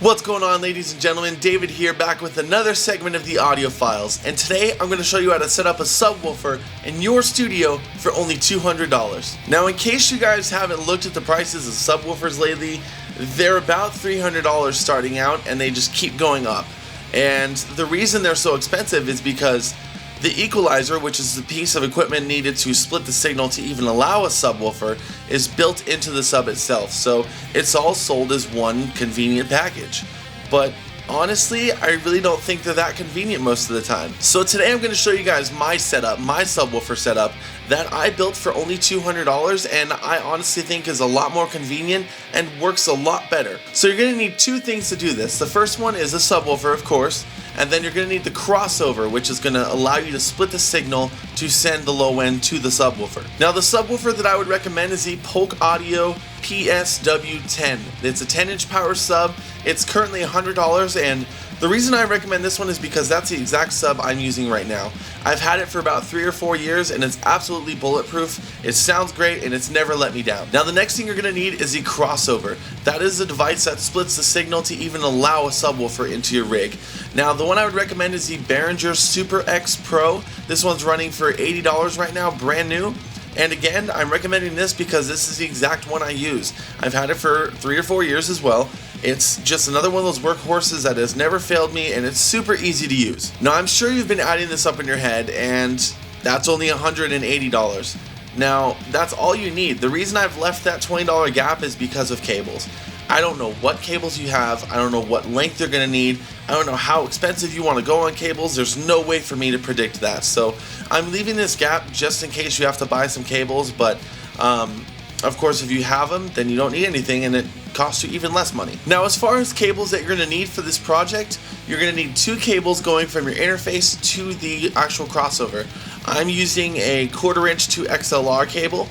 What's going on, ladies and gentlemen? David here, back with another segment of the audio files, and today I'm going to show you how to set up a subwoofer in your studio for only $200. Now, in case you guys haven't looked at the prices of subwoofers lately, they're about $300 starting out, and they just keep going up. And the reason they're so expensive is because the equalizer, which is the piece of equipment needed to split the signal to even allow a subwoofer, is built into the sub itself, so it's all sold as one convenient package. But honestly, I really don't think they're that convenient most of the time. So today I'm going to show you guys my setup, my subwoofer setup, that I built for only $200, and I honestly think is a lot more convenient and works a lot better. So you're going to need two things to do this. The first one is a subwoofer, of course, and then you're going to need the crossover, which is going to allow you to split the signal to send the low end to the subwoofer. Now, the subwoofer that I would recommend is the Polk Audio PSW10. It's a 10-inch power sub. It's currently $100, and the reason I recommend this one is because that's the exact sub I'm using right now. I've had it for about 3 or 4 years, and it's absolutely bulletproof. It sounds great, and it's never let me down. Now, the next thing you're going to need is the crossover. That is a device that splits the signal to even allow a subwoofer into your rig. Now, the one I would recommend is the Behringer Super X Pro. This one's running for $80 right now, brand new. And again, I'm recommending this because this is the exact one I use. I've had it for 3 or 4 years as well. It's just another one of those workhorses that has never failed me, and it's super easy to use. Now, I'm sure you've been adding this up in your head, and that's only $180. Now, that's all you need. The reason I've left that $20 gap is because of cables. I don't know what cables you have. I don't know what length you're going to need. I don't know how expensive you want to go on cables. There's no way for me to predict that. So I'm leaving this gap just in case you have to buy some cables. But of course, if you have them, then you don't need anything, and it costs you even less money. Now, as far as cables that you're going to need for this project, you're going to need 2 cables going from your interface to the actual crossover. I'm using a 1/4 inch to XLR cable.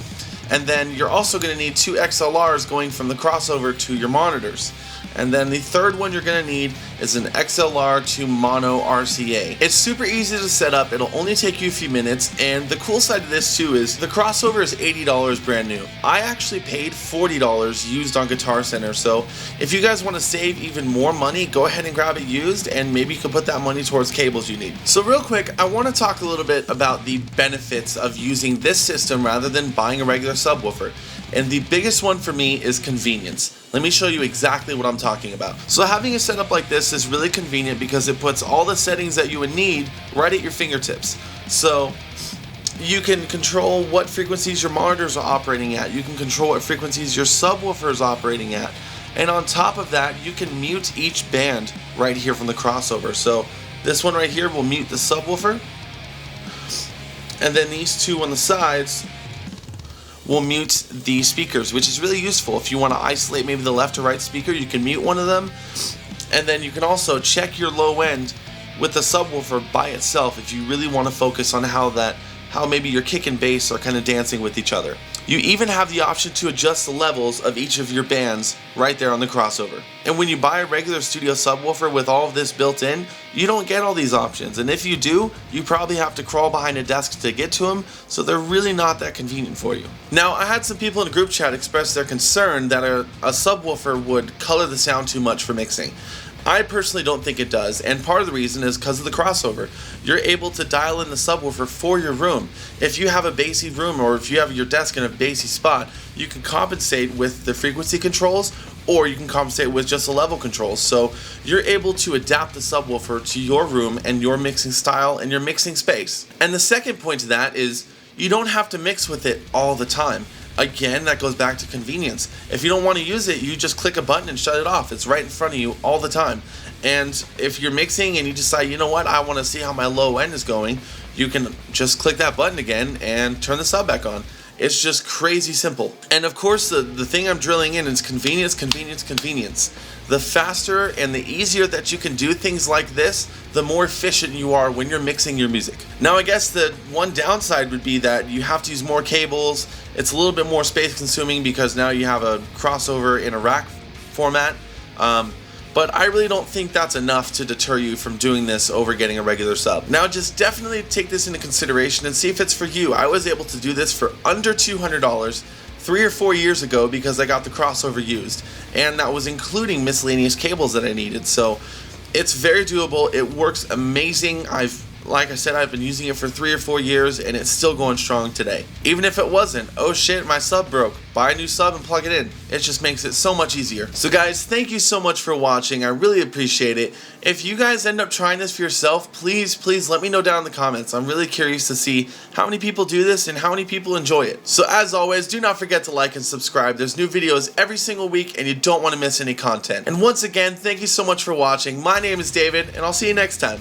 And then you're also going to need 2 XLRs going from the crossover to your monitors. And then the third one you're going to need is an XLR to mono RCA. It's super easy to set up. It'll only take you a few minutes. And the cool side of this too is the crossover is $80 brand new. I actually paid $40 used on Guitar Center. So if you guys want to save even more money, go ahead and grab it used, and maybe you can put that money towards cables you need. So real quick, I want to talk a little bit about the benefits of using this system rather than buying a regular subwoofer. And the biggest one for me is convenience. Let me show you exactly what I'm talking about. So having a setup like this is really convenient because it puts all the settings that you would need right at your fingertips. So you can control what frequencies your monitors are operating at. You can control what frequencies your subwoofer is operating at. And on top of that, you can mute each band right here from the crossover. So this one right here will mute the subwoofer. And then these two on the sides will mute the speakers, which is really useful. If you want to isolate maybe the left or right speaker, you can mute one of them. And then you can also check your low end with the subwoofer by itself if you really want to focus on how maybe your kick and bass are kind of dancing with each other. You even have the option to adjust the levels of each of your bands right there on the crossover. And when you buy a regular studio subwoofer with all of this built in, you don't get all these options. And if you do, you probably have to crawl behind a desk to get to them, so they're really not that convenient for you. Now, I had some people in the group chat express their concern that a subwoofer would color the sound too much for mixing. I personally don't think it does, and part of the reason is because of the crossover. You're able to dial in the subwoofer for your room. If you have a bassy room, or if you have your desk in a bassy spot, you can compensate with the frequency controls, or you can compensate with just the level controls. So you're able to adapt the subwoofer to your room and your mixing style and your mixing space. And the second point to that is you don't have to mix with it all the time. Again, that goes back to convenience. If you don't want to use it, you just click a button and shut it off. It's right in front of you all the time. And if you're mixing and you decide, you know what, I want to see how my low end is going, you can just click that button again and turn the sub back on. It's just crazy simple. And of course, the thing I'm drilling in is convenience, convenience, convenience. The faster and the easier that you can do things like this, the more efficient you are when you're mixing your music. Now, I guess the one downside would be that you have to use more cables. It's a little bit more space consuming because now you have a crossover in a rack format. But I really don't think that's enough to deter you from doing this over getting a regular sub. Now, just definitely take this into consideration and see if it's for you. I was able to do this for under $200 3 or 4 years ago because I got the crossover used, and that was including miscellaneous cables that I needed. So it's very doable. It works amazing. Like I said, I've been using it for 3 or 4 years and it's still going strong today. Even if it wasn't, oh shit, my sub broke. Buy a new sub and plug it in. It just makes it so much easier. So guys, thank you so much for watching. I really appreciate it. If you guys end up trying this for yourself, please let me know down in the comments. I'm really curious to see how many people do this and how many people enjoy it. So as always, do not forget to like and subscribe. There's new videos every single week and you don't want to miss any content. And once again, thank you so much for watching. My name is David and I'll see you next time.